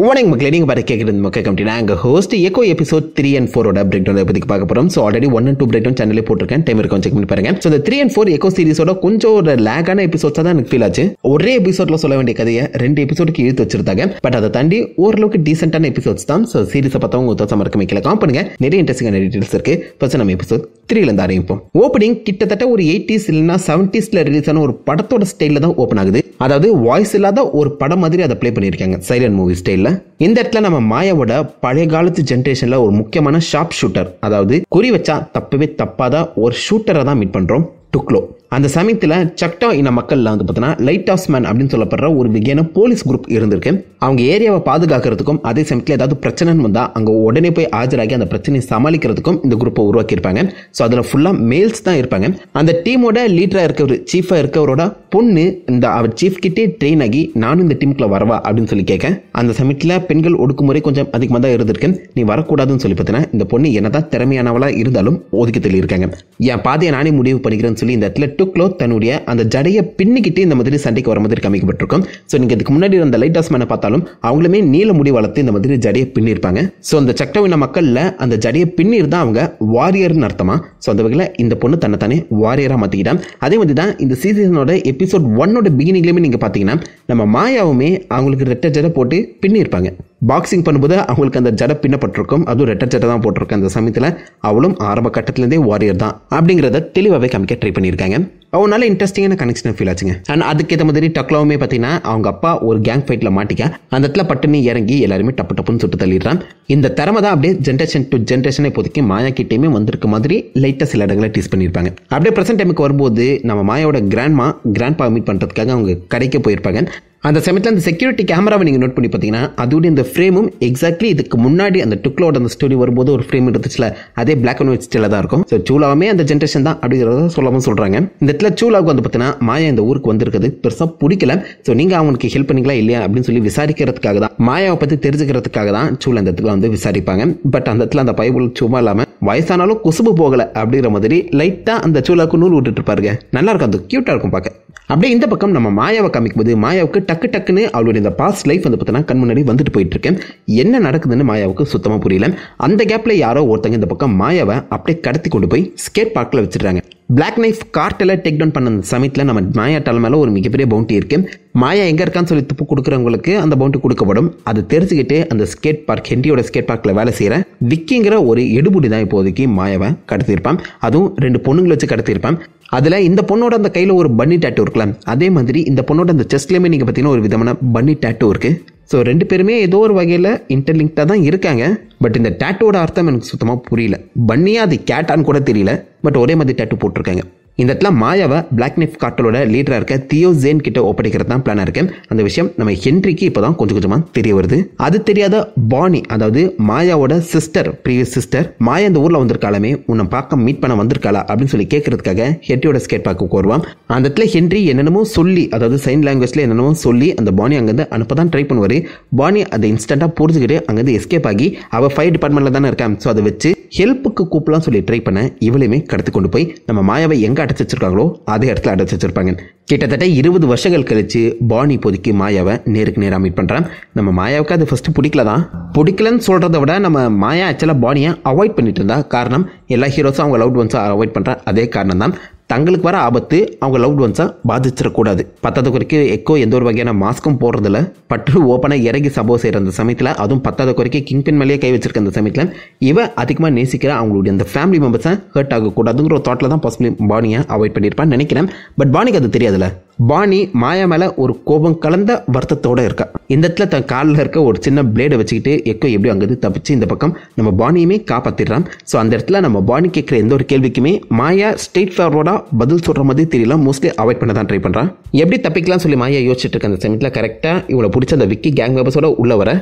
வணக்கம் மக்களே, நீங்கள் பார்த்து கேட்குறது மக்கள் கம்பெனி. எங்கள் host echo episode 3 and 4 break down பற்றி பார்க்க போகிறோம். So already 1 and 2 break down சேனலே போட்டிருக்கேன், டைம் இருக்கும் செக் பண்ணி பாருங்க. ஸோ இந்த 3 and 4 எக்கோ சீரிஸோட கொஞ்சம் ஒரு லேகான எபிசோட்ஸாக தான் எனக்கு ஃபீல் ஆச்சு. ஒரே எபிசோட்ல சொல்ல வேண்டிய கதையை 2 எபிசோடுக்கு இழுத்து வச்சிருந்தாங்க. பட் அதை தாண்டி ஓரளவுக்கு டீசென்டான எபிசோட்ஸ் தான். ஸோ சீரிஸை பார்த்தவங்க உத்தவசம் மறக்க வைக்கல, காம் பண்ணுங்க. நிறைய இன்ட்ரெஸ்டிங்கான டீட்டெயில்ஸ் இருக்கு. ஃபர்ஸ்ட் நம்ம எபிசோட் 3ல இருந்து ஆரம்பிப்போம். ஓப்பனிங் கிட்டத்தட்ட ஒரு 80s இல்லைன்னா 70sல ரிலீஸ் ஆன ஒரு படத்தோட ஸ்டைலில் தான் ஓப்பன் ஆகுது. அதாவது வாய்ஸ் இல்லாத ஒரு படம் மாதிரி அதை பிளே பண்ணியிருக்காங்க, சைலண்ட் மூவி ஸ்டைலில். இந்த இடத்துல நம்ம மாயாவோட பழைய காலத்து ஜென்ரேஷன்ல ஒரு முக்கியமான ஷார்ப் ஷூட்டர், அதாவது குறி வச்சா தப்பவே தப்பாத ஒரு ஷூட்டரை தான் மீட் பண்றோம், டுக்லோ. அந்த சமயத்தில் சக்டா இன மக்கள்ல வந்து பார்த்தீங்கன்னா லைட் ஹவுஸ் மேன் அப்படின்னு சொல்லப்படுற ஒரு விகையான போலீஸ் குரூப் இருந்திருக்கு. அவங்க ஏரியாவை பாதுகாக்கிறதுக்கும் அதே சமயத்தில் ஏதாவது பிரச்சனைன்னு வந்தா அங்கே உடனே போய் ஆஜராகி அந்த பிரச்சனையை சமாளிக்கிறதுக்கும் இந்த குரூப்பை உருவாக்கியிருப்பாங்க. ஸோ அதில் ஃபுல்லாக மேல்ஸ் தான் இருப்பாங்க. அந்த டீமோட லீடராக இருக்கவர், சீஃபாக இருக்கவரோட பொண்ணு இந்த அவர் சீஃப் கிட்டே ட்ரெயின் ஆகி நானும் இந்த டீமுக்குள்ள வரவா அப்படின்னு சொல்லி கேட்க, அந்த சமயத்தில் பெண்கள் ஒடுக்குமுறை கொஞ்சம் அதிகமாக தான் இருந்திருக்கு. நீ வரக்கூடாதுன்னு சொல்லி பார்த்தீங்கன்னா இந்த பொண்ணு என்னதான் திறமையானவளா இருந்தாலும் ஒதுக்கி தள்ளியிருக்காங்க. என் பாதையை நானே முடிவு பண்ணிக்கிறேன்னு சொல்லி இந்த இடத்துல டுக்லோ தன்னுடைய அந்த ஜடையை பின்னிக்கிட்டு இந்த மாதிரி சண்டைக்கு வர மாதிரி காமிக்கப்பட்டிருக்கும். ஸோ நீங்க இதுக்கு முன்னாடி அந்த லைட் ஹவுஸ் மேனை பார்த்தாலும் அவங்களுமே நீல முடி வளர்த்து இந்த மாதிரி ஜடையை பின்னிருப்பாங்க. ஸோ அந்த சக்டவின மக்கள்ல அந்த ஜடையை பின்னிர் தான் அவங்க வாரியர்னு அர்த்தமா. ஸோ அந்த வகையில் இந்த பொண்ணு தன்னை வாரியரா மாத்திக்கிட்டான். அதே மாதிரி தான் இந்த சீசனோட எபிசோட் 1 பிகினிங்லேயுமே நீங்க பாத்தீங்கன்னா நம்ம மாயாவுமே அவங்களுக்கு ரெட்டை ஜடை போட்டு பின்னிருப்பாங்க. பாக்ஸிங் பண்ணும்போது அவங்களுக்கு அந்த ஜடை பின்னப்பட்டிருக்கும், அதுவும் ரெட்டை ஜடை தான் போட்டிருக்கும். அந்த சமயத்தில் அவளும் ஆரம்ப கட்டத்திலேருந்தே வாரியர் தான் அப்படிங்கிறத தெளிவாகவே காமிக்க ட்ரை பண்ணியிருக்காங்க. அவனால இன்ட்ரெஸ்டிங்கான கனெக்ஷன் ஃபீல் ஆச்சுங்க. அண்ட் அதுக்கேற்ற மாதிரி டக்லாவுமே பார்த்தீங்கன்னா அவங்க அப்பா ஒரு கேங் ஃபைட்டில் மாட்டிக்க அந்த இடத்துல பட்டுன்னு இறங்கி எல்லாருமே டப்பு டப்புன்னு சுட்டு தள்ளிடுறான். இந்த திறமை தான் அப்படியே ஜென்ரேஷன் டு ஜென்ரேஷனை இப்போதைக்கு மாயா கிட்டேயுமே வந்திருக்க மாதிரி லைட்டாக சில இடங்களை டீஸ் பண்ணியிருப்பாங்க. அப்படியே ப்ரெசென்ட் டைமுக்கு வரும்போது நம்ம மாயாவோட கிராண்ட்பா மீட் பண்ணுறதுக்காக அவங்க கடைக்கு போயிருப்பாங்க. அந்த சமயத்தில் அந்த செக்யூரிட்டி கேமராவை நீங்கள் நோட் பண்ணி பார்த்தீங்கன்னா அதோடைய இந்த ஃப்ரேமும் எக்ஸாக்ட்லி இதுக்கு முன்னாடி அந்த டுக்லோட அந்த ஸ்டோரி வரும்போது ஒரு ஃப்ரேம் இருந்துச்சுல, அதே பிளாக் அண்ட் ஒயிட் ஸ்டைல தான் இருக்கும். ஸோ சூலாவுமே அந்த ஜென்ரேஷன் தான் அப்படிங்கிறத சொல்லாமல் சொல்கிறாங்க. இந்த இடத்துல சூலாவுக்கு வந்து பார்த்தீங்கன்னா மாயா இந்த ஊருக்கு வந்திருக்குது பெருசாக பிடிக்கல. ஸோ நீங்கள் அவங்களுக்கு ஹெல்ப் பண்ணிங்களா இல்லையா அப்படின்னு சொல்லி விசாரிக்கிறதுக்காக தான், மாயாவை பற்றி தெரிஞ்சுக்கிறதுக்காக தான் சூலா இந்த இடத்துல வந்து விசாரிப்பாங்க. பட் அந்த இடத்துல அந்த பைபிள் சும்மா இல்லாமல் வயசானாலும் குசுபு போகலை அப்படிங்கிற மாதிரி லைட்டாக அந்த சூலாவுக்கு நூல் விட்டுட்டு இருப்பாருங்க. நல்லா இருக்கும், அது க்யூட்டாக இருக்கும் பார்க்க. அப்படியே இந்த பக்கம் நம்ம மாயாவை காமிக்கும் போது மாயாவுக்கு டக்குன்னு அவளுடைய இந்த பாஸ்ட் லைஃப் வந்து பார்த்தீங்கன்னா கண் முன்னாடி வந்துட்டு போயிட்டு இருக்கேன். என்ன நடக்குதுன்னு மாயாவுக்கு சுத்தமாக புரியல. அந்த கேப்ல யாரோ ஒருத்தங்க இந்த பக்கம் மாயாவை அப்படியே கடத்தி கொண்டு போய் ஸ்கேட் பார்க்கில் வச்சிருக்காங்க. பிளாக் நைஃப் கார்ட்டில் டேக் டவுன் பண்ண அந்த சமயத்தில் நம்ம மாயா தலை மேலே ஒரு மிகப்பெரிய பவுண்டி இருக்கு. மாயா எங்கே இருக்கான்னு சொல்லி துப்பு கொடுக்குறவங்களுக்கு அந்த பவுண்டி கொடுக்கப்படும். அது தெரிஞ்சுக்கிட்டு அந்த ஸ்கேட் பார்க், ஹென்ரியோட ஸ்கேட் பார்க்கில் வேலை செய்கிற விக்கிங்கிற ஒரு எடுபுடி தான் இப்போதைக்கு மாயாவை கடத்தியிருப்பான். அதுவும் 2 பொண்ணுங்களை வச்சு கடத்தியிருப்பான். அதில் இந்த பொண்ணோட அந்த கையில் ஒரு பன்னி டேட்டூ இருக்கலாம், அதே மாதிரி இந்த பொண்ணோட அந்த செஸ்ட்லேயுமே நீங்கள் பார்த்தீங்கன்னா ஒரு விதமான பன்னி டேட்டூ இருக்குது. ஸோ 2 பேருமே ஏதோ ஒரு வகையில் இன்டர்லிங்க்டாக தான் இருக்காங்க. பட் இந்த டேட்டோட அர்த்தம் எனக்கு சுத்தமாக புரியல. பன்னியா அது கேட்டான்னு கூட தெரியல, பட் ஒரே மாதிரி டேட்டூ போட்டிருக்காங்க. இந்த இடத்துல மாயாவை பிளாக் நைஃப் கார்ட்டலோட லீடராக இருக்க தியோ ஜேன் கிட்ட ஒப்படைக்கிறது தான் பிளானாக இருக்கு. அந்த விஷயம் நம்ம ஹென்ரிக்கு இப்போ தான் கொஞ்சம் கொஞ்சமாக தெரிய வருது. அது தெரியாத பானி, அதாவது மாயாவோட சிஸ்டர், ப்ரீவியஸ் சிஸ்டர், மாயா இந்த ஊரில் வந்திருக்காலுமே உன்னை பார்க்க மீட் பண்ண வந்திருக்காளா அப்படின்னு சொல்லி கேட்கறதுக்காக ஹென்ரியோட ஸ்கேட் பார்க்க வருவான். அந்த இடத்துல ஹென்ரி என்னென்னமோ சொல்லி, அதாவது சைன் லாங்குவேஜ்ல என்னென்னமோ சொல்லி அந்த பானி அங்கேருந்து அனுப்ப தான் ட்ரை பண்ணுவார். பானி அதை இன்ஸ்டன்ட்டாக புரிஞ்சுக்கிட்டு அங்கேருந்து எஸ்கேப் ஆகி அவள் ஃபயர் டிபார்ட்மெண்ட்டில் தானே இருக்கான். ஸோ அதை வச்சு ஹெல்ப்புக்கு கூப்பிடலாம் சொல்லி ட்ரை பண்ண இவளையுமே கடத்தி கொண்டு போய் நம்ம மாயாவை எங்கே அடைச்சி வச்சிருக்காங்களோ அதே இடத்துல அடைச்சி வச்சிருப்பாங்க. கிட்டத்தட்ட 20 வருஷங்கள் கழிச்சு பானி இப்போதைக்கு மாயாவை நேருக்கு நேராக மீட் பண்ணுறான். நம்ம மாயாவுக்கு அது ஃபர்ஸ்ட் பிடிக்கலன்னு சொல்கிறத விட நம்ம மாயா ஆக்சுவலாக பானியை அவாய்ட் பண்ணிட்டு இருந்தா. காரணம் எல்லா ஹீரோஸும் அவங்க லவ்ட் ஒன்ஸை அவாய்ட் பண்ணுற அதே காரணம் தான். தங்களுக்கு வர ஆபத்து அவங்க லவ்ட் ஒன்ஸை பாதிச்சிடக்கூடாது. பத்தாவது குறைக்கு எக்கோ எந்த ஒரு வகையான மாஸ்க்கும் போடுறதில்ல. பட்டு ஓப்பனாக இறங்கி சம்பவம் செய்கிற அந்த சமயத்தில், அதுவும் 10வது குறைக்கு கிங்பின் மேலேயே கை வச்சிருக்க அந்த சமயத்தில் இவ அதிகமாக நேசிக்கிற அவங்களுடைய அந்த ஃபேமிலி மெம்பர்ஸை ஹர்ட் ஆகக்கூடாதுங்கிற ஒரு தாட்டில் தான் பாசிபிளி பானியை அவாய்ட் பண்ணியிருப்பான்னு நினைக்கிறேன். பட் பானிக்கு அது தெரியாதுல்ல. பானி மாயா மேலே ஒரு கோபம் கலந்த வருத்தத்தோடு இருக்கா. இந்த இடத்துல தன் காலில் இருக்க ஒரு சின்ன பிளேடை வச்சுக்கிட்டு எக்கோ எப்படியும் அங்கேருந்து தப்பிச்சு இந்த பக்கம் நம்ம பானியுமே காப்பாற்றிடுறான். ஸோ அந்த இடத்துல நம்ம பானி கேட்குற எந்த ஒரு கேள்விக்குமே மாயா ஸ்ட்ரெயிட் ஃபார்வர்டாக பதில் சொல்கிற மாதிரி தெரியல, மோஸ்ட்லி அவாய்ட் பண்ண தான் ட்ரை பண்ணுறான். எப்படி தப்பிக்கலாம் சொல்லி மாயா யோசிச்சுட்டு இருக்க அந்த சமயத்தில் கரெக்டாக இவளை பிடிச்ச அந்த விக்கி கேங் மெம்பர்ஸோட உள்ள வர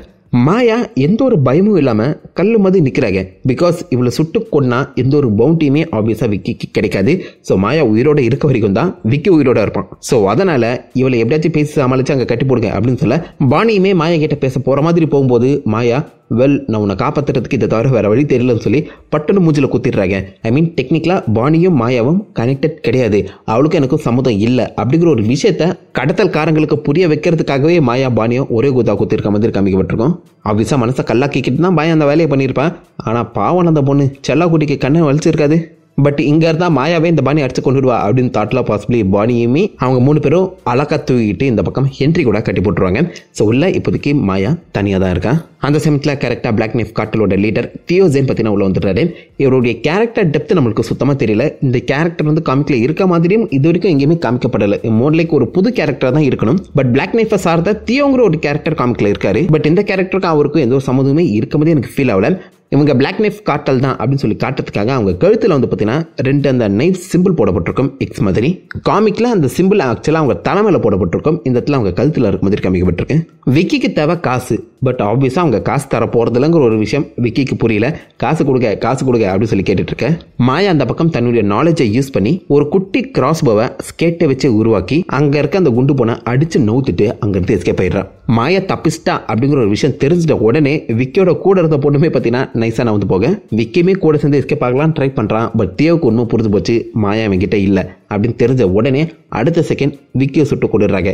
மாயா எந்த ஒரு பயமும் இல்லாமல் கல்லு மாதிரி நிற்கிறாங்க. பிகாஸ் இவளை சுட்டு கொன்னா எந்த ஒரு பவுண்டியுமே ஆப்வியஸாக விக்கிக்கு கிடைக்காது. ஸோ மாயா உயிரோட இருக்க வரைக்கும் தான் விக்கி உயிரோட இருப்பான். ஸோ அதனால் இவளை எப்படியாச்சும் பேசி சமாளித்து அங்கே கட்டி போடுங்க அப்படின்னு சொல்ல பானியுமே மாயா கிட்ட பேச போகிற மாதிரி போகும்போது மாயா வெல் நான் உன்னை காப்பாற்றுறதுக்கு இதை தவிர வேறு வழி தெரியலன்னு சொல்லி பட்டுன்னு மூஞ்சில் குத்திடுறாங்க. ஐ மீன் டெக்னிக்கலாக பானியும் மாயாவும் கனெக்டட் கிடையாது, அவளுக்கும் எனக்கும் சம்மதம் இல்லை அப்படிங்கிற ஒரு விஷயத்த கடத்தல்காரங்களுக்கு புரிய வைக்கிறதுக்காகவே மாயா பானியும் ஒரே குதா குத்திருக்க மாதிரி காமிக்கப்பட்டிருக்கோம். அவ்விசா மனசை கல்லாக்கிக்கிட்டு தான் மாயா அந்த வேலையை பண்ணியிருப்பான். ஆனால் பாவம் அந்த பொண்ணு செல்லாக்குட்டிக்கு கண்ணை வலிச்சிருக்காது. பட் இங்கே இருந்தால் மாயாவே இந்த பானி அடிச்சு கொண்டுடுவா அப்படின்னு தாட்டில் பாசிபிளி பானியுமே அவங்க 3 பேரும் அழகா தூக்கிட்டு இந்த பக்கம் ஹென்றி கூட கட்டி போட்டுருவாங்க. ஸோ உள்ள இப்போதைக்கு மாயா தனியாக தான் இருக்கா. அந்த சமயத்தில் கரெக்டாக பிளாக் நைஃப் கார்ட்டலோட லீடர் தியோசேன் பற்றின உள்ள வந்துடுறாரு. இவருடைய கேரக்டர் டெப்த் நம்மளுக்கு சுத்தமாக தெரியல. இந்த கேரக்டர் வந்து காமிக்கில் இருக்க மாதிரியும் இது வரைக்கும் எங்கேயுமே காமிக்கப்படலை. மோர் லைக் ஒரு புது கேரக்டர் தான் இருக்கணும். பட் பிளாக் நைஃபை சார்ந்த தியோங்கிற ஒரு கேரக்டர் காமிக்கில் இருக்காரு. பட் இந்த கேரக்டருக்கு அவருக்கும் எந்த ஒரு சம்மந்தமே இருக்க மாதிரி எனக்கு ஃபீல் ஆகல. இவங்க பிளாக் நைஃப் கார்ட்டல் தான் அப்படின்னு சொல்லி காட்டுறதுக்காக அவங்க கழுத்தில் வந்து பார்த்தீங்கன்னா 2 அந்த நைஃப் சிம்பிள் போடப்பட்டிருக்கும் எக்ஸ் மாதிரி. காமிக்கில் அந்த சிம்பிள் ஆக்சுவலாக அவங்க தலைமையில் போடப்பட்டிருக்கும். இந்த இடத்துல அவங்க கழுத்தில் இருக்க மாதிரி காமிக்கப்பட்டிருக்கு. விக்கிக்கு தேவை காசு, பட் ஆப்வியஸாக அவங்க காசு தர போகிறதில்லங்கிற ஒரு விஷயம் விக்கிக்கு புரியல. காசு கொடுங்க அப்படின்னு சொல்லி கேட்டுட்டு இருக்க மாயா அந்த பக்கம் தன்னுடைய நாலேஜை யூஸ் பண்ணி ஒரு குட்டி கிராஸ் போவை ஸ்கேட்டை வச்சு உருவாக்கி அங்கே இருக்க அந்த குண்டு போனை அடித்து நவுத்துட்டு அங்கேருந்து எஸ்கேப் ஆயிடுறான். மாயா தப்பிச்சிட்டா அப்படிங்கிற ஒரு விஷயம் தெரிஞ்சிட்ட உடனே விக்கியோட கூட இருந்த பொண்ணுமே பார்த்தீங்கன்னா நைஸாக நான் வந்து போக விக்கியுமே கூட சேர்ந்து எஸ்கேப் ஆகலான்னு ட்ரை பண்ணுறான். பட் தியோவுக்கு ஒன்றும் புரிஞ்சு போச்சு மாயா அவங்கிட்ட இல்லை அப்படின்னு தெரிஞ்ச உடனே அடுத்த செகண்ட் விக்கியை சுட்டு கொண்டுடுறாங்க.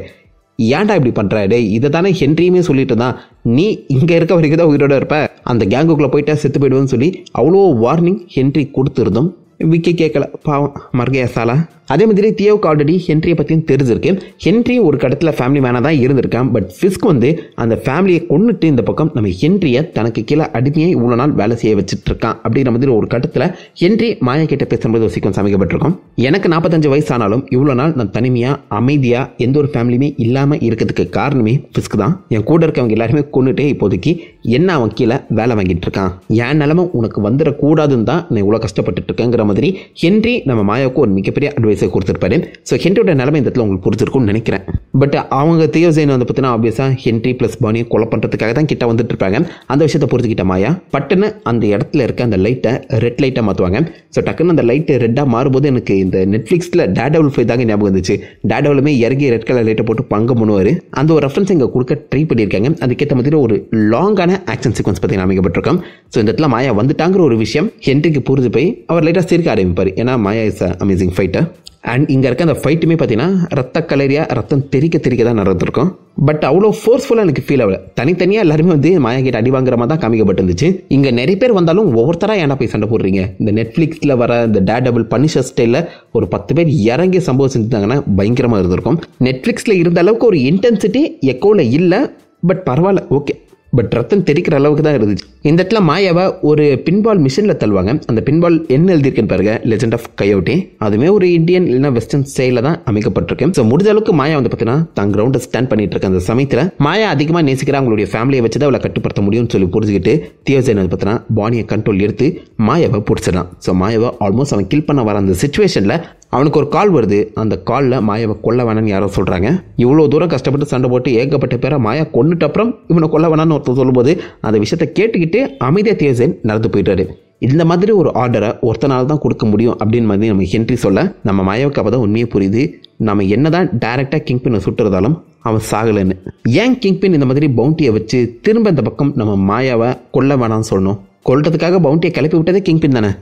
ஏன்டா இப்படி பண்ணுறாரு? இதை தானே ஹென்ரியுமே சொல்லிட்டு தான், நீ இங்கே இருக்க வரைக்கும் தான் உயிரோட இருப்ப, அந்த கேங்குக்குள்ளே போயிட்டா செத்து போயிடுவேன்னு சொல்லி அவ்வளோ வார்னிங் ஹென்றி கொடுத்துருந்தோம். விக்கி கேட்கல, பாவம் மர்கையா சாலா. அதே மாதிரி தியோவுக்கு ஆல்ரெடி ஹென்ரியை பற்றியும் தெரிஞ்சிருக்கு. ஹென்றி ஒரு கடத்தில் ஃபேமிலி மேனாக தான் இருந்திருக்கான். பட் ஃபிஸ்க் வந்து அந்த ஃபேமிலியை கொண்டுட்டு இந்த பக்கம் நம்ம ஹென்ரியை தனக்கு கீழே அடிமையை இவ்வளோ நாள் வேலை செய்ய வச்சுட்டு இருக்கான் அப்படிங்கிற மாதிரி ஒரு கட்டத்தில் ஹென்றி மாயா கிட்ட பேசும்போது ஒரு சீக்வன்ஸ் அமைக்கப்பட்டிருக்கும். எனக்கு 45 வயசு ஆனாலும் இவ்வளோ நாள் நான் தனிமையாக அமைதியாக எந்த ஒரு ஃபேமிலியுமே இல்லாமல் இருக்கிறதுக்கு காரணமே ஃபிஸ்க் தான். என் கூட இருக்கவங்க எல்லாருமே கொண்டுட்டே இப்போதைக்கு என்ன அவன் கீழே வேலை வாங்கிட்டு இருக்கான். என் நிலைமை உனக்கு வந்துடக்கூடாதுன்னு தான் நான் இவ்வளோ கஷ்டப்பட்டு இருக்கேங்கிற மாதிரி ஹென்றி நம்ம மாயாவுக்கு ஒரு மிகப்பெரிய அட்வைஸை கொடுத்துருப்பாரு. ஸோ ஹென்ரியோட நிலைமை இந்த இடத்துல உங்களுக்கு புரிஞ்சிருக்கும்னு நினைக்கிறேன். பட் அவங்க தியோசேன் வந்து பார்த்தீங்கன்னா ஆப்வியஸாக ஹென்றி ப்ளஸ் பானியை கொலை பண்ணுறதுக்காக தான் கிட்ட வந்துட்டு இருப்பாங்க. அந்த விஷயத்தை புரிஞ்சுக்கிட்ட மாயா பட்டுன்னு அந்த இடத்துல இருக்க அந்த லைட்டை ரெட் லைட்டாக மாற்றுவாங்க. ஸோ டக்குன்னு அந்த லைட்டு ரெட்டாக மாறும்போது எனக்கு இந்த நெட்ஃப்ளிக்ஸில் டேர்டெவில் ஃபைவ் தாங்க ஞாபகம் வந்துச்சு. டேர்டெவிலுமே இறங்கி ரெட் கலர் லைட்டை போட்டு பங்கு பண்ணுவார். அந்த ஒரு ரெஃபரன்ஸ் இங்கே கொடுக்க ட்ரை பண்ணியிருக்காங்க. அதுக்கேற்ற மாதிரி ஒரு லாங்கான ஆக்ஷன் சீக்வன்ஸ் பற்றி அமைக்கப்பட்டிருக்கோம். ஸோ இந்த இடத்துல மாயா வந்துட்டாங்கிற ஒரு விஷயம் ஹென்ரிக்கு புரிஞ்சு போய் அவர் லைட்டாக சிரிக்க ஆரம்பிப்பார். ஏன்னா மாயா இஸ் அமேசிங் ஃபைட்டர். அண்ட் இங்கே இருக்க அந்த ஃபைட்டுமே பார்த்தீங்கன்னா ரத்த கலரியாக ரத்தம் தெறிக்க தான் நடந்திருக்கும். பட் அவ்வளோ ஃபோர்ஸ்ஃபுல்லாக எனக்கு ஃபீல் ஆகல. தனித்தனியாக எல்லாருமே வந்து மாயா கிட்ட அடி வாங்குற மாதிரி தான் காமிக்கப்பட்டிருந்துச்சு. இங்கே நிறைய பேர் வந்தாலும் ஒவ்வொருத்தராக ஏன்னா போய் சண்டை போடுறீங்க. இந்த நெட்ஃப்ளிக்ஸில் வர இந்த டேர்டெவில் பனிஷர் ஸ்டைலில் ஒரு 10 பேர் இறங்கி சம்பவம் செஞ்சுட்டாங்கன்னா பயங்கரமாக இருந்திருக்கும். நெட்ஃப்ளிக்ஸில் இருந்த அளவுக்கு ஒரு இன்டென்சிட்டி எக்கோவில் இல்லை. பட் பரவாயில்ல, ஓகே. பட் ரத்தம் தெரிக்கிற அளவுக்கு தான் இருந்துச்சு. இந்த இடத்துல மாயாவை ஒரு பின்பால் மிஷினில் தள்ளுவாங்க. அந்த பின்பால் என்ன எழுதியிருக்குன்னு பாருங்க, லெஜெண்ட் ஆஃப் கயோட்டே. அதுவுமே ஒரு இந்தியன் இல்லைன்னா வெஸ்டர்ன் ஸ்டைலில் தான் அமைக்கப்பட்டிருக்கு. ஸோ முடிஞ்ச அளவுக்கு மாயா வந்து பார்த்தீங்கன்னா தான் கிரவுண்டை ஸ்டாண்ட் பண்ணிட்டு இருக்க அந்த சமயத்தில் மாயா அதிகமாக நேசிக்கிற அவங்களுடைய ஃபேமிலியை வச்சு தான் அவளை கட்டுப்படுத்த முடியும்னு சொல்லி புரிஞ்சுக்கிட்டு தியோசேன் வந்து பார்த்தீங்கன்னா பானியை கண்ட்ரோல் எடுத்து மாயாவை பிடிச்சிடலாம். ஸோ மாயாவை ஆல்மோஸ்ட் அவன் கில் பண்ண வர அந்த சுச்சுவேஷனில் அவனுக்கு ஒரு கால் வருது. அந்த காலில் மாயாவை கொல்ல வேணான்னு யாரோ சொல்கிறாங்க. இவ்வளோ தூரம் கஷ்டப்பட்டு சண்டை போட்டு ஏகப்பட்ட பேரை மாயா கொண்டுட்ட அப்புறம் இவனை கொல்ல வேணான்னு ஒருத்தர் சொல்லும்போது அந்த விஷயத்தை கேட்டுக்கிட்டு அமைதியாக தியோசேன் நடந்து போயிட்டாரு. இந்த மாதிரி ஒரு ஆர்டரை ஒருத்தனால தான் கொடுக்க முடியும் அப்படின்னு மாதிரி நம்ம ஹென்றி சொல்ல நம்ம மாயாவுக்கு அப்போ தான் உண்மையே புரியுது. நம்ம என்ன தான் டைரெக்டாக கிங்பினை சுட்டுறதாலும் அவன் சாகலைன்னு. ஏன் கிங்பின் இந்த மாதிரி பவுண்டியை வச்சு திரும்ப இந்த பக்கம் நம்ம மாயாவை கொல்ல வேணான்னு சொல்லணும்? கொல்றதுக்காக பவுண்டியை கிளப்பி விட்டதே கிங்பின் தானே.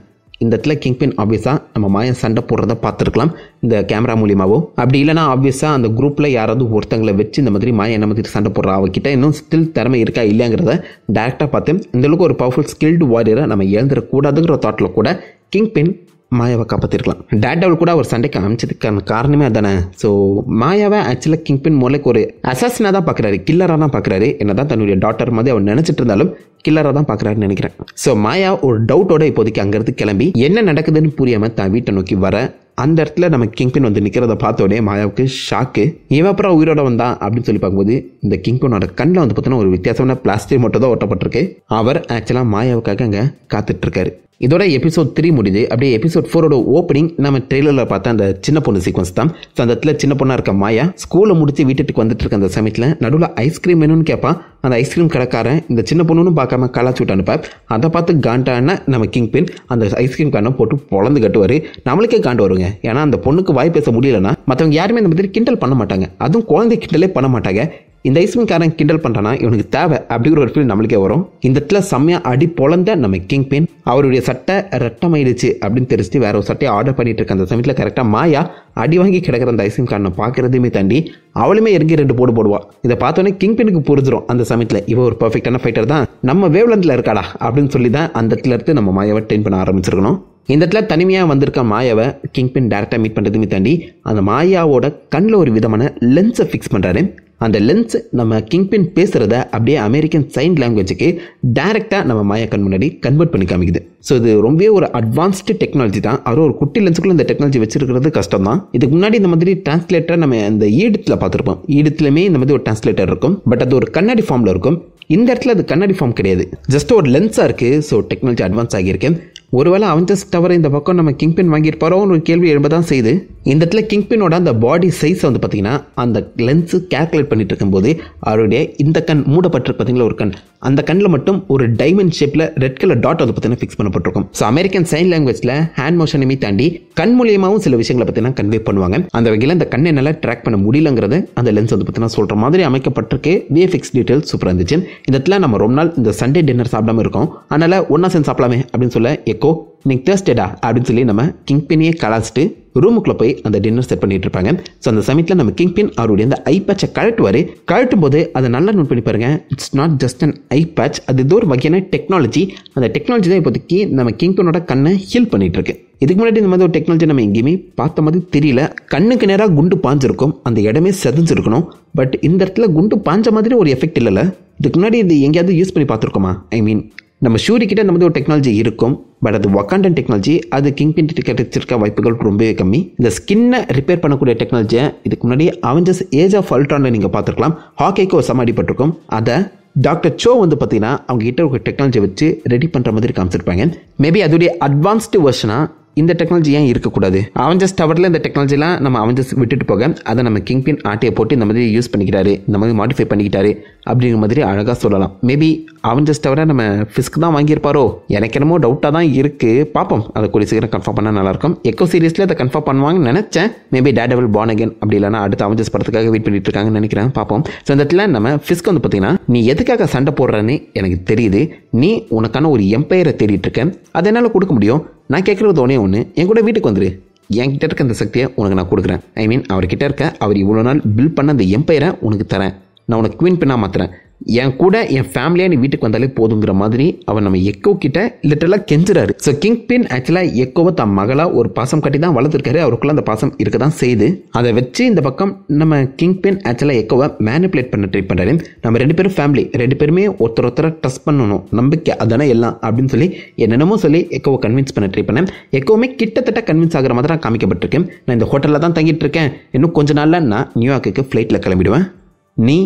இந்த இடத்துல கிங்பின் ஆப்வியஸாக நம்ம மாயா சண்டை போடுறத பார்த்துருக்கலாம் இந்த கேமரா மூலியமாவோ. அப்படி இல்லைனா ஆப்வியஸாக அந்த குரூப்பில் யாராவது ஒருத்தங்களை வச்சு இந்த மாதிரி மாயா என்ன மாதிரி சண்டை போடுறா, அவகிட்ட இன்னும் ஸ்டில் திறமை இருக்கா இல்லைங்கிறத டேரெக்டாக பார்த்து இந்தளவுக்கு ஒரு பவர்ஃபுல் ஸ்கில்டு வாரியரை நம்ம எழுந்துடக்கூடாதுங்கிற தாட்டில் கூட கிங்பின் மாயாவை காப்பாற்றிருக்கலாம். டேர்டெவில் கூட அவர் சண்டைக்கு அமைச்சதுக்கான காரணமே அதானே. ஸோ மாயாவை ஆக்சுவலாக கிங்பின் மூலைக்கு ஒரு அசாசினாக தான் பார்க்குறாரு, கில்லராக தான் பார்க்குறாரு. என்ன தான் தன்னுடைய டாட்டர் மாதிரி அவர் நினச்சிட்டு இருந்தாலும் கில்லராக தான் பார்க்குறாருன்னு நினைக்கிறேன். ஸோ மாயா ஒரு டவுட்டோட இப்போதைக்கு அங்கேருந்து கிளம்பி என்ன நடக்குதுன்னு புரியாமல் தான் வீட்டை நோக்கி வர அந்த இடத்துல நம்ம கிங்பின் வந்து நிற்கிறத பார்த்தோடனே மாயாவுக்கு ஷாக்கு. இவன் அப்புறம் உயிரோட வந்தான் அப்படின்னு சொல்லி பார்க்கும்போது இந்த கிங்பினோட கண்ணில் வந்து பார்த்தோன்னா ஒரு வித்தியாசமான பிளாஸ்டிக் மட்டும் தான் ஒட்டப்பட்டிருக்கு. அவர் ஆக்சுவலாக மாயாவுக்காக அங்கே காத்துட்ருக்காரு. இதோட எபிசோட் 3 முடியுது. அப்படியே எபிசோட் 4ஓட ஓப்பனிங் நம்ம ட்ரெய்லரில் பார்த்தா அந்த சின்ன பொண்ணு சீக்வன்ஸ் தான். ஸோ அந்த இடத்துல சின்ன பொண்ணாக இருக்க மாயா ஸ்கூலில் முடிச்சு வீட்டுக்கு வந்துட்டு இருக்க அந்த சமயத்தில் நடுவில் ஐஸ்கிரீம் வேணும்னு கேட்பான். அந்த ஐஸ்கிரீம் கடைக்காரன் இந்த சின்ன பொண்ணுன்னு பார்க்காம கலாச்சி விட்டு அனுப்பார். அதை பார்த்து காண்டான நம்ம கிங்பின் அந்த ஐஸ்கிரீம் காரனை போட்டு பொழந்து கட்டுவார். நம்மளுக்கே காண்டு வருங்க. ஏன்னா அந்த பொண்ணுக்கு வாய் பேச முடியலன்னா மற்றவங்க யாருமே இந்த மாதிரி கிண்டல் பண்ண மாட்டாங்க. அதுவும் குழந்தை கிண்டலே பண்ண மாட்டாங்க. இந்த ஐஸ்கிரீம்காரன் கிண்டல் பண்ணுறான்னா இவனுக்கு தேவை அப்படிங்கிற ஒரு ஃபீல் நம்மளுக்கே வரும். இந்த இடத்துல செம்மையாக அடி பொழந்த நம்ம கிங் பின் அவருடைய சட்டை ரெட்டமாயிடுச்சு அப்படின்னு தெரிஞ்சுட்டு வேற ஒரு சட்டையை ஆர்டர் பண்ணிட்டு இருக்க அந்த சமயத்தில் கரெக்டாக மாயா அடி வாங்கி கிடக்கிற அந்த ஐஸ்கிரீம்காரனை பார்க்கறதுமே தாண்டி அவளுமே இறங்கி 2 போடு போடுவா. இதை பார்த்தோன்னே கிங் பின்னுக்கு புரிஞ்சிடும் அந்த சமயத்தில் இவ ஒரு பர்ஃபெக்டான ஃபைட்டர் தான், நம்ம வேவ்லென்த்ல இருக்காடா அப்படின்னு சொல்லி தான் அந்த இடத்துல இருந்து நம்ம மாயாவை ட்ரெயின் பண்ண ஆரம்பிச்சிருக்கணும். இந்த இடத்துல தனிமையாக வந்திருக்க மாயாவை கிங் பின் டேரெக்டாக மீட் பண்ணுறதுமே தாண்டி அந்த மாயாவோட கண்ணில் ஒரு விதமான லென்ஸை ஃபிக்ஸ் பண்ணுறாரு. அந்த லென்ஸ் நம்ம கிங் பின் பேசுகிறத அப்படியே அமெரிக்கன் சைன் லாங்குவேஜுக்கு டைரெக்டாக நம்ம மாயா கண் முன்னாடி கன்வெர்ட் பண்ணி காமிக்குது. ஸோ இது ரொம்பவே ஒரு அட்வான்ஸ்டு டெக்னாலஜி தான். அவர் ஒரு குட்டி லென்ஸுக்குள்ள இந்த டெக்னாலஜி வச்சிருக்கிறது கஷ்டம் தான். இதுக்கு முன்னாடி இந்த மாதிரி டிரான்ஸ்லேட்டர் நம்ம அந்த ஈடத்தில் பார்த்துருப்போம். ஈடத்துலையுமே இந்த மாதிரி ஒரு டிரான்ஸ்லேட்டர் இருக்கும், பட் அது ஒரு கண்ணாடி ஃபார்மில் இருக்கும். இந்த இடத்துல அது கண்ணாடி ஃபார்ம் கிடையாது, ஜஸ்ட் ஒரு லென்ஸாக இருக்குது. ஸோ டெக்னாலஜி அட்வான்ஸ் ஆகியிருக்கேன். ஒருவேளை அவெஞ்சர்ஸ் தவிர இந்த பக்கம் நம்ம கிங் பின் வாங்கியிருப்பாரோன்னு ஒரு கேள்வி எழுப்பதான் செய்யுது. இந்த இடத்துல கிங் பின்னோட அந்த பாடி சைஸை வந்து பார்த்தீங்கன்னா அந்த லென்ஸு கேல்குலேட் பண்ணிட்டு இருக்கும்போது அவருடைய இந்த கண் மூடப்பட்டிருக்கு பார்த்தீங்களா ஒரு கண், அந்த கண்ணில் மட்டும் ஒரு டைமண்ட் ஷேப்பில் ரெட் கலர் டாட் வந்து பார்த்தீங்கன்னா ஃபிக்ஸ் பண்ணப்பட்டிருக்கும். ஸோ அமெரிக்கன் சைன் லாங்குவேஜில் ஹேண்ட் மோஷனையுமே தாண்டி கண் மூலியமாகவும் சில விஷயங்களை பார்த்தீங்கன்னா கன்வே பண்ணுவாங்க. அந்த வகையில் அந்த கண்ணை நல்லா ட்ராக் பண்ண முடியலங்கிறது அந்த லென்ஸ் வந்து பார்த்தீங்கன்னா சொல்கிற மாதிரி அமைக்கப்பட்டிருக்கு. விஎஃப்எக்ஸ் டீட்டெயில் சூப்பராக இருந்துச்சு. இந்த இடத்துல நம்ம ரொம்ப நாள் இந்த சண்டே டின்னர் சாப்பிடாம இருக்கோம், அதனால் ஒன்றா சேர்ந்து சாப்பிடலாமே அப்படின்னு சொல்ல எக்கோ நீங்கள் தேர்ஸ்டேடா அப்படின்னு சொல்லி நம்ம கிங் பின்னையே கலாச்சிட்டு ரூமுக்குள்ளே போய் அந்த டின்னர் செட் பண்ணிட்டு இருப்பாங்க. ஸோ அந்த சமயத்தில் நம்ம கிங் பின் அவருடைய அந்த ஐ பேட்சை கழட்டும் போது அதை நல்லா நோட் பண்ணி பாருங்க. It's not just an eye patch, அது ஏதோ ஒரு வகையான டெக்னாலஜி. அந்த டெக்னாலஜி தான் இப்போதைக்கு நம்ம கிங் பின்னோட கண்ணை ஹீல் பண்ணிட்டு இருக்கு. இதுக்கு முன்னாடி இந்த மாதிரி ஒரு டெக்னாலஜி நம்ம எங்கேயுமே பார்த்த மாதிரி தெரியல. கண்ணுக்கு நேராக குண்டு பாஞ்சிருக்கும், அந்த இடமே செதஞ்சிருக்கணும். பட் இந்த இடத்துல குண்டு பாஞ்ச மாதிரி ஒரு எஃபெக்ட் இல்லைல்ல. இதுக்கு முன்னாடி இது எங்கேயாவது யூஸ் பண்ணி பார்த்துருக்கோமா? ஐ மீன் நம்ம ஷூரிக்கிட்ட இந்த மாதிரி ஒரு டெக்னாலஜி இருக்கும், பட் அது வக்காண்டன் டெக்னாலஜி. அது கிங் பின் கிடைச்சிருக்க வாய்ப்புகள் ரொம்பவே கம்மி. இந்த ஸ்கின்னை ரிப்பேர் பண்ணக்கூடிய டெக்னாலஜியை இதுக்கு முன்னாடி அவெஞ்சர்ஸ் ஏஜ் ஆஃப் அல்ட்ரானில் நீங்கள் பார்த்துருக்கலாம். ஹாக்கேக்கு ஒரு சமாடிப்பட்டிருக்கும். அதை டாக்டர் சோ வந்து பார்த்தீங்கன்னா அவங்க கிட்ட ஒரு டெக்னாலஜி வச்சு ரெடி பண்ணுற மாதிரி காமிச்சிருப்பாங்க. மேபி அதோடைய அட்வான்ஸ்டு வெர்ஷனாக இந்த டெக்னாலஜி ஏன் இருக்கக்கூடாது? அவெஞ்சர்ஸ் டவரில் இந்த டெக்னாலஜிலாம் நம்ம அவெஞ்சர்ஸ் விட்டுட்டு போக அதை நம்ம கிங் பின் ஆட்டையை போட்டு இந்த மாதிரி யூஸ் பண்ணிக்கிட்டாரு, இந்த மாதிரி மாடிஃபை பண்ணிக்கிட்டாரு அப்படிங்கிற மாதிரி அழகாக சொல்லலாம். மேபி அவெஞ்சர்ஸ் டவரை நம்ம ஃபிஸ்க் தான் வாங்கியிருப்பாரோ? எனக்கு என்னமோ டவுட்டாக தான் இருக்குது. பார்ப்போம், அதை கூடிய சீக்கிரம் கன்ஃபார்ம் பண்ணால் நல்லாயிருக்கும். எக்கோ சீரிஸில் அதை கன்ஃபார்ம் பண்ணுவாங்கன்னு நினச்சேன். மேபி டேர்டெவில் பார்ன் அகைன் அப்படி இல்லைனா அடுத்த அவெஞ்சர்ஸ் படத்துக்காக வெயிட் பண்ணிட்டு இருக்காங்கன்னு நினைக்கிறேன். பார்ப்போம். ஸோ இந்த இடத்துல நம்ம ஃபிஸ்க் வந்து பார்த்தீங்கன்னா நீ எதுக்காக சண்டை போடுறன்னு எனக்கு தெரியுது, நீ உனக்கான ஒரு எம்பையரை தேடிட்டு இருக்கேன், அதை என்னால் கொடுக்க முடியும். நான் கேட்குறது ஒன்று, என் கூட வீட்டுக்கு வந்துரு, என்கிட்ட இருக்க அந்த சக்தியை உனக்கு நான் கொடுக்குறேன். ஐ மீன் அவர்கிட்ட இருக்க அவர் இவ்வளோ நாள் பில்ட் பண்ண அந்த எம்பையரை உனக்கு தரேன், நான் உனக்கு குவீன் பின்னாக மாற்றுறேன், என் கூட என் ஃபேமிலியாக நீ வீட்டுக்கு வந்தாலே போதுங்கிற மாதிரி அவர் நம்ம எக்கோ கிட்ட லிட்டரலாக கெஞ்சுறாரு. ஸோ கிங் பின் ஆக்சுவலாக எக்கோவை தன் மகளாக ஒரு பாசம் கட்டி தான் வளர்த்துருக்காரு. அவருக்குள்ள அந்த பாசம் இருக்க தான் செய்யுது. அதை வச்சு இந்த பக்கம் நம்ம கிங் பின் ஆக்சுவலாக எக்கோவை மேனிப்புலேட் பண்ண ட்ரை பண்ணுறாரு. நம்ம 2 பேரும் ஃபேமிலி, 2 பேருமே ஒருத்தரை ட்ரஸ்ட் பண்ணணும், நம்பிக்கை அதானே எல்லாம் அப்படின்னு சொல்லி என்னென்னமோ சொல்லி எக்கோவை கன்வின்ஸ் பண்ண ட்ரை பண்ணேன். எக்கோவுமே கிட்டத்தட்ட கன்வின்ஸ் ஆகிற மாதிரி தான் காமிக்கப்பட்டிருக்கேன். நான் இந்த ஹோட்டலில் தான் தங்கிட்டு இருக்கேன், இன்னும் கொஞ்ச நாளில் நான் நியூயார்க்குக்கு ஃப்ளைட்டில் கிளம்பிடுவேன், நீ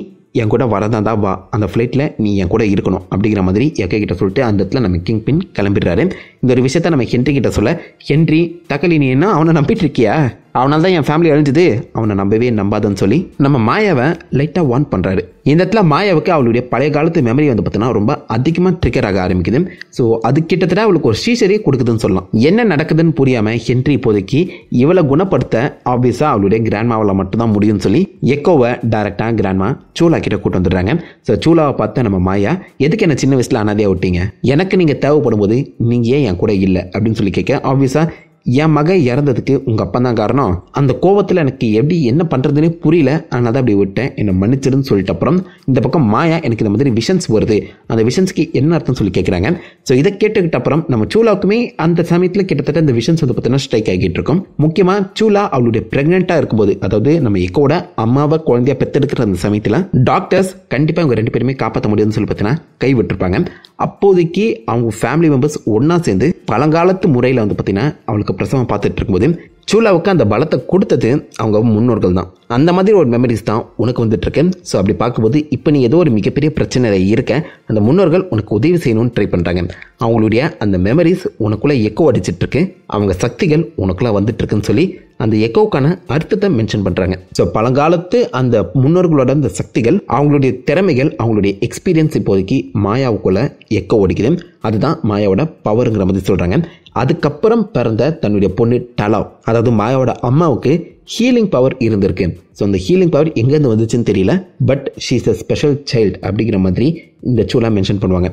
என் கூட வரதான் தான் வா, அந்த ஃப்ளைட்டில் நீ என் கூட இருக்கணும் அப்படிங்கிற மாதிரி எக்கோ கிட்ட சொல்லிட்டு அந்த இடத்துல நம்ம கிங் பின் கிளம்பிடுறாரு. இந்த ஒரு விஷயத்த நம்ம ஹென்றி கிட்ட சொல்ல, ஹென்றி தக்கலி நீ என்ன அவனை நம்பிட்டு இருக்கியா, அவனால் தான் என் ஃபேமிலி அழிஞ்சுது, அவனை நம்பவே நம்பாதன்னு சொல்லி நம்ம மாயாவை லைட்டாக வார்ன் பண்ணுறாரு. இந்த இடத்துல மாயாவுக்கு அவளுடைய பழைய காலத்து மெமரி வந்து பார்த்தீங்கன்னா ரொம்ப அதிகமாக ட்ரிகர் ஆக ஆரம்பிக்குது. ஸோ அது கிட்டத்தட்ட அவளுக்கு ஒரு சீசரே கொடுக்குதுன்னு சொல்லலாம். என்ன நடக்குதுன்னு புரியாமல் ஹென்றி இப்போதைக்கு இவளை குணப்படுத்த ஆப்வியஸாக அவளுடைய கிராண்ட்மாவில் மட்டும்தான் முடியும்னு சொல்லி எக்கோவை டைரெக்டாக கிராண்ட்மா சூலா கிட்ட கூட்டு வந்துடுறாங்க. ஸோ சூலாவை பார்த்து நம்ம மாயா, எதுக்கு என்ன சின்ன வயசில் அனாதையாக விட்டீங்க, எனக்கு நீங்கள் தேவைப்படும் போது நீங்கள் ஏன் என் கூட இல்லை அப்படின்னு சொல்லி கேட்க, ஆப்வியஸாக என் மகன் இறந்ததுக்கு உங்கள் அப்பா தான் காரணம், அந்த கோவத்தில் எனக்கு எப்படி என்ன பண்ணுறதுன்னு புரியல, அதனால தான் அப்படி விட்டேன், என்னை மன்னிச்சிடுன்னு சொல்லிட்டு அப்புறம் இந்த பக்கம் மாயா எனக்கு இந்த மாதிரி விஷன்ஸ் வருது, அந்த விஷன்ஸ்க்கு என்ன அர்த்தம் சொல்லி கேட்குறாங்க. ஸோ இதை கேட்டுக்கிட்ட அப்புறம் நம்ம சூலாவுக்குமே அந்த சமயத்தில் கிட்டத்தட்ட இந்த விஷன்ஸ் வந்து பார்த்தீங்கன்னா ஸ்ட்ரைக் ஆகிட்டு இருக்கும். முக்கியமாக சூலா அவளுடைய ப்ரெக்னெண்ட்டாக இருக்கும்போது, அதாவது நம்ம எக்கோட அம்மாவை குழந்தைய பெற்றெடுக்கிற அந்த சமயத்தில் டாக்டர்ஸ் கண்டிப்பாக அவங்க 2 பேருமே காப்பாற்ற முடியும்னு சொல்லி பார்த்தீங்கன்னா கைவிட்டிருப்பாங்க. அப்போதைக்கு அவங்க ஃபேமிலி மெம்பர்ஸ் ஒன்றா சேர்ந்து பழங்காலத்து முறையில் வந்து பார்த்தீங்கன்னா அவளுக்கு பிரசவம் பார்த்துட்டு இருக்கும்போது சூலாவுக்கு அந்த பலத்தை கொடுத்தது அவங்க முன்னோர்கள் தான். அந்த மாதிரி ஒரு மெமரிஸ் தான் உனக்கு வந்துட்டு இருக்கு. ஸோ அப்படி பார்க்கும்போது இப்போ நீ ஏதோ ஒரு மிகப்பெரிய பிரச்சனையில் இருக்க, அந்த முன்னோர்கள் உனக்கு உதவி செய்யணும்னு ட்ரை பண்ணுறாங்க. அவங்களுடைய அந்த மெமரிஸ் உனக்குள்ளே எக்கோ அடிச்சிட்டு இருக்கு, அவங்க சக்திகள் உனக்குள்ளே வந்துட்டு இருக்குன்னு சொல்லி அந்த எக்கோவுக்கான அர்த்தத்தை மென்ஷன் பண்ணுறாங்க. ஸோ பழங்காலத்து அந்த முன்னோர்களோட அந்த சக்திகள், அவங்களுடைய திறமைகள், அவங்களுடைய எக்ஸ்பீரியன்ஸ் இப்போதைக்கு மாயாவுக்குள்ள எக்கோ ஓடிக்குது. அதுதான் மாயாவோட பவருங்கிற மாதிரி சொல்கிறாங்க. அதுக்கப்புறம் பிறந்த தன்னுடைய பொண்ணு டலாவ், அதாவது மாயாவோட அம்மாவுக்கு ஹீலிங் பவர் இருந்திருக்கு. ஸோ அந்த ஹீலிங் பவர் எங்கேருந்து வந்துச்சுன்னு தெரியல, but she is a special child அப்படிங்கிற மாதிரி இந்த ஷோலாம் மென்ஷன் பண்ணுவாங்க.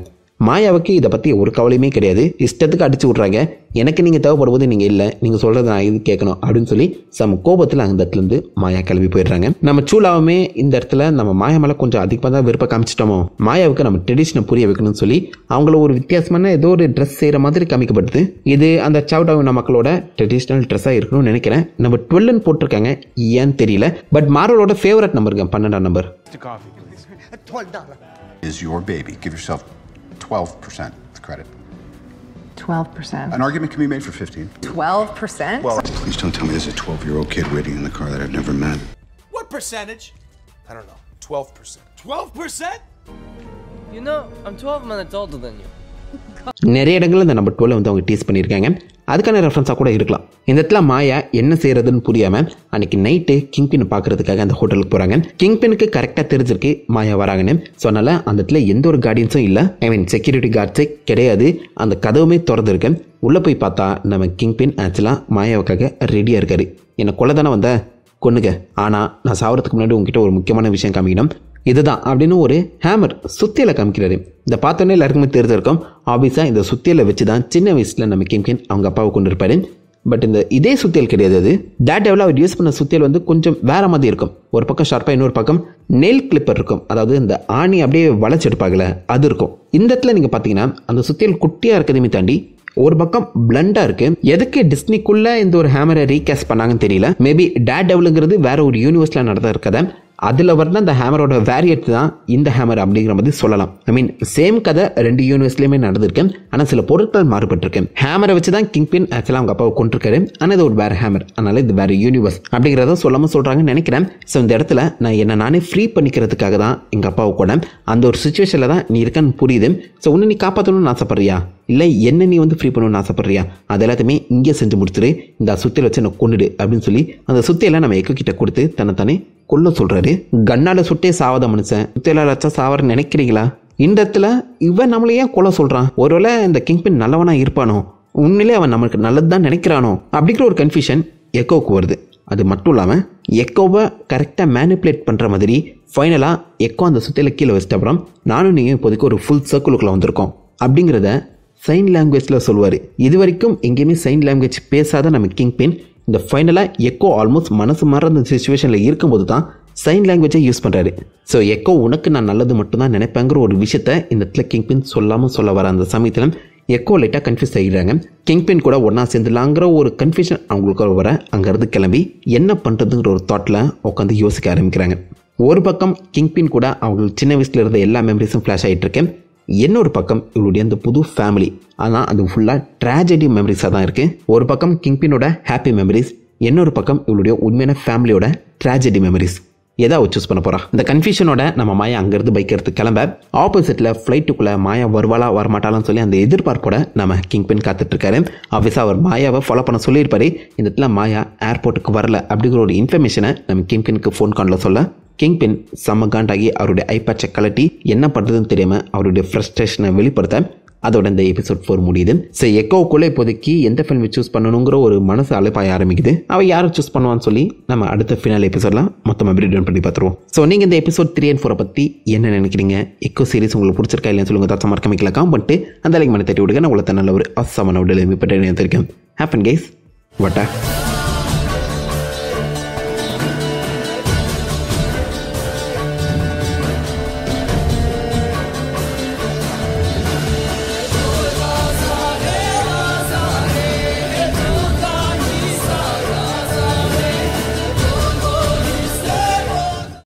மாயாவுக்கு இதை பற்றி ஒரு கவலையுமே கிடையாது. இஷ்டத்துக்கு அடிச்சு விட்றாங்க. எனக்கு நீங்கள் தேவைப்படும்போது நீங்கள் இல்லை, நீங்கள் சொல்கிறத நான் இது கேட்கணும் அப்படின்னு சொல்லி சம கோபத்தில் அந்த இடத்துலேருந்து மாயா கிளம்பி போயிடுறாங்க. நம்ம சூலாவுமே இந்த இடத்துல நம்ம மாயா மேலே கொஞ்சம் அதிகமாக தான் விருப்பம் காமிச்சிட்டோமோ, மாயாவுக்கு நம்ம ட்ரெடிஷனை புரிய வைக்கணும்னு சொல்லி அவங்கள ஒரு வித்தியாசமான ஏதோ ஒரு ட்ரெஸ் செய்கிற மாதிரி காமிக்கப்படுது. இது அந்த சவுடாவின மக்களோட ட்ரெடிஷ்னல் ட்ரெஸ்ஸாக இருக்கணும்னு நினைக்கிறேன். நம்ம 12 போட்டிருக்காங்க, ஏன்னு தெரியல. பட் மார்வலோட ஃபேவரட் நம்பருக்கு 12ஆம் number. Is your baby. Give yourself 12% credit. 12%? An argument can be made for 15. 12%? Well, please don't tell me there's a 12-year-old kid waiting in the car that I've never met. What percentage? I don't know. 12%. 12%? You know, I'm 12 minutes older than you. நிறைய இடங்களில் இந்த number 12 வந்து அவங்க tease பண்ணியிருக்காங்க. அதுக்கான ரெஃபரன்ஸாக கூட இருக்கலாம். இந்த இடத்துல மாயா என்ன செய்யறதுன்னு புரியாமல் அன்னைக்கு நைட்டு கிங்பின் பார்க்கறதுக்காக அந்த ஹோட்டலுக்கு போகிறாங்க. கிங்பினுக்கு கரெக்டாக தெரிஞ்சிருக்கு மாயா வராங்கன்னு. ஸோ அதனால் அந்த இடத்துல எந்த ஒரு கார்டியன்ஸும் இல்லை, செக்யூரிட்டி கார்ட்ஸே கிடையாது. அந்த கதவுமே திறந்துருக்கு. உள்ளே போய் பார்த்தா நம்ம கிங்பின் ஆக்சுவலாக மாயாவுக்காக ரெடியாக இருக்காரு. என்னை கொலை தானே வந்த, கொன்னுங்க, ஆனால் நான் சாவறதுக்கு முன்னாடி உங்ககிட்ட ஒரு முக்கியமான விஷயம் காமிக்கணும், இதுதான் அப்படின்னு ஒரு ஹேமர் சுத்தியலை காமிக்கிறாரு. இந்த பார்த்தோன்னே எல்லாருக்குமே தெரிஞ்சிருக்கும், ஆப்வியஸாக இந்த சுத்தியலை வச்சு தான் சின்ன வயசில் நம்ம கிம்கின் அவங்க அப்பாவை கொண்டு இருப்பாரு. பட் இந்த இதே சுத்தியல் கிடையாது. அது டேட்டாவில் அவர் யூஸ் பண்ண சுத்தியல் வந்து கொஞ்சம் வேற மாதிரி இருக்கும். ஒரு பக்கம் ஷார்ப்பாக, இன்னொரு பக்கம் நெயில் கிளிப்பர் இருக்கும். அதாவது இந்த ஆணி அப்படியே வளைச்செடுப்பாங்கல்ல, அது இருக்கும். இந்த இடத்துல நீங்கள் பார்த்தீங்கன்னா அந்த சுத்தியல் குட்டியாக இருக்கிறதையுமே தாண்டி ஒரு பக்கம் பிளண்டா இருக்கு. எதுக்கு டிஸ்னிக்குள்ள இந்த ஒரு ஹேமரை ரீகாஸ்ட் பண்ணாங்கன்னு தெரியல. மேபி டேர்டெவில்ங்கிறது வேற ஒரு யூனிவர்ஸ்ல நடந்த இருக்கதை அதில் வர அந்த ஹேமரோட வேரியட் தான் இந்த ஹேமர் அப்படிங்கிற மாதிரி சொல்லலாம். ஐ மீன் சேம் கதை 2 யூனிவர்ஸ்லையுமே நடந்திருக்கு, ஆனால் சில பொருட்கள் மாறுபட்டிருக்கு. ஹேமரை வச்சு தான் கிங்பின் ஆக்சுவலாக அவங்க அப்பாவை கொண்டிருக்காரு, ஆனால் இது ஒரு வேற ஹேமர், அதனால இது வேற யூனிவர்ஸ் அப்படிங்கிறத சொல்லாமல் சொல்கிறாங்கன்னு நினைக்கிறேன். ஸோ இந்த இடத்துல நான் என்ன நானே ஃப்ரீ பண்ணிக்கிறதுக்காக தான் எங்கள் அப்பாவை கூட அந்த ஒரு சுச்சுவேஷனில் தான் நீ இருக்கன்னு புரியுது. ஸோ ஒன்று நீ காப்பாற்றணும்னு ஆசைப்படுறியா, இல்லை என்ன நீ வந்து ஃப்ரீ பண்ணணும்னு ஆசைப்படுறியா, அது எல்லாத்தையுமே இங்கே செஞ்சு முடிச்சுட்டு இந்த சுத்தியில் வச்சு என்னை கொண்டுடு அப்படின்னு சொல்லி அந்த சுத்தியெல்லாம் நம்ம எக்கோ கிட்ட கொடுத்து தன்னைத்தானே கொல்ல சொல்றாரு. கண்ணால சுட்டே சாவத மனுஷன் சுத்தியெல்லாம் வச்சா சாவர நினைக்கிறீங்களா? இந்த இடத்துல இவன் நம்மள ஏன் கொல்ல சொல்றான்? ஒருவேளை இந்த கிங்பின் நல்லவனா இருப்பானோ, உண்மையிலே அவன் நமக்கு நல்லது தான் நினைக்கிறானோ அப்படிங்கிற ஒரு கன்ஃபியூஷன் எக்கோவுக்கு வருது. அது மட்டும் இல்லாமல் எக்கோவை கரெக்டாக மேனிப்புலேட் பண்ணுற மாதிரி ஃபைனலாக எக்கோ அந்த சுத்தியில் கீழே வச்சிட்ட அப்புறம் நானும் நீங்கள் இப்போதைக்கு ஒரு ஃபுல் சர்க்கிளுக்குள்ளே வந்திருக்கோம் அப்படிங்கிறத சைன் லாங்குவேஜில் சொல்லுவார். இது வரைக்கும் எங்கேயுமே சைன் லாங்குவேஜ் பேசாத நம்ம கிங்பின் இந்த ஃபைனலாக எக்கோ ஆல்மோஸ்ட் மனசு மாற அந்த சுச்சுவேஷனில் இருக்கும்போது தான் சைன் லாங்குவேஜை யூஸ் பண்ணுறாரு. ஸோ எக்கோ உனக்கு நான் நல்லது மட்டும்தான் நினைப்பேங்கிற ஒரு விஷயத்த இந்த இடத்துல கிங்பின் சொல்லாமல் சொல்ல வர அந்த சமயத்தில் எக்கோ லைட்டாக கன்ஃபியூஸ் ஆகிடுறாங்க. கிங்பின் கூட ஒன்றா சேர்ந்துலாங்கிற ஒரு கன்ஃபியூஷன் அவங்களுக்கு வர அங்கேருந்து கிளம்பி என்ன பண்ணுறதுங்கிற ஒரு தாட்டில் உட்காந்து யோசிக்க ஆரம்பிக்கிறாங்க. ஒரு பக்கம் கிங்பின் கூட அவங்களுக்கு சின்ன வயசில் இருந்த எல்லா மெமரிஸும் ஃப்ளாஷ் ஆகிட்டு இருக்கேன். இன்னொரு பக்கம் இவளுடைய அந்த புது ஃபேமிலி, ஆனால் அது ஃபுல்லாக ட்ராஜடி மெமரிஸாக தான் இருக்குது. ஒரு பக்கம் கிங்பினோட ஹாப்பி மெமரிஸ், இன்னொரு பக்கம் இவளுடைய உண்மையான ஃபேமிலியோட ட்ராஜடி மெமரிஸ். எதாவது சூஸ் பண்ண போகிறா? இந்த கன்ஃபியூஷனோட நம்ம மாயா அங்கேருந்து பைக் எடுத்து கிளம்ப ஆப்போசிட்டில் ஃப்ளைட்டுக்குள்ளே மாயா வருவாளா வரமாட்டாலான்னு சொல்லி அந்த எதிர்பார்ப்போட நம்ம கிங்பின் காத்துட்ருக்காரு. ஆஃபீஸாக அவர் மாயாவை ஃபாலோ பண்ண சொல்லியிருப்பாரு. இந்த இடத்துல மாயா ஏர்போர்ட்டுக்கு வரல அப்படிங்கிற ஒரு இன்ஃபர்மேஷனை நம்ம கிங்பினுக்கு ஃபோன் காலில் சொல்ல கிங்பின் செம்ம காண்டாகி அவருடைய ஐபேட்சை கலட்டி என்ன பண்ணுறதுன்னு தெரியாமல் அவருடைய ஃப்ரஸ்ட்ரேஷனை வெளிப்படுத்த அதோட இந்த எபிசோட் 4 முடியுது. ஸோ எக்கோவுக்குள்ளே இப்போதைக்கு எந்த ஃபில்ம் சூஸ் பண்ணணுங்கிற ஒரு மனசு அழைப்பாய ஆரம்பிக்குது. அவள் யாரை சூஸ் பண்ணுவான்னு சொல்லி நம்ம அடுத்த ஃபினால் எபிசோட்லாம் மொத்தமாக பிரீட் பண்ணி பார்த்துருவோம். ஸோ நீங்கள் இந்த எபிசோட் 3 and 4 பற்றி என்ன நினைக்கிறீங்க? எக்கோ சீரிஸ் உங்களுக்கு பிடிச்சிருக்கா இல்லைன்னு சொல்லுங்கள். தாட்ஸ் மறக்காம பண்ணிட்டு அந்த லைக் பண்ணி தட்டி விடுங்க. நான் உங்களை நல்ல ஒரு அசமான உடல் தெரியும். Happen guys, வட்டா.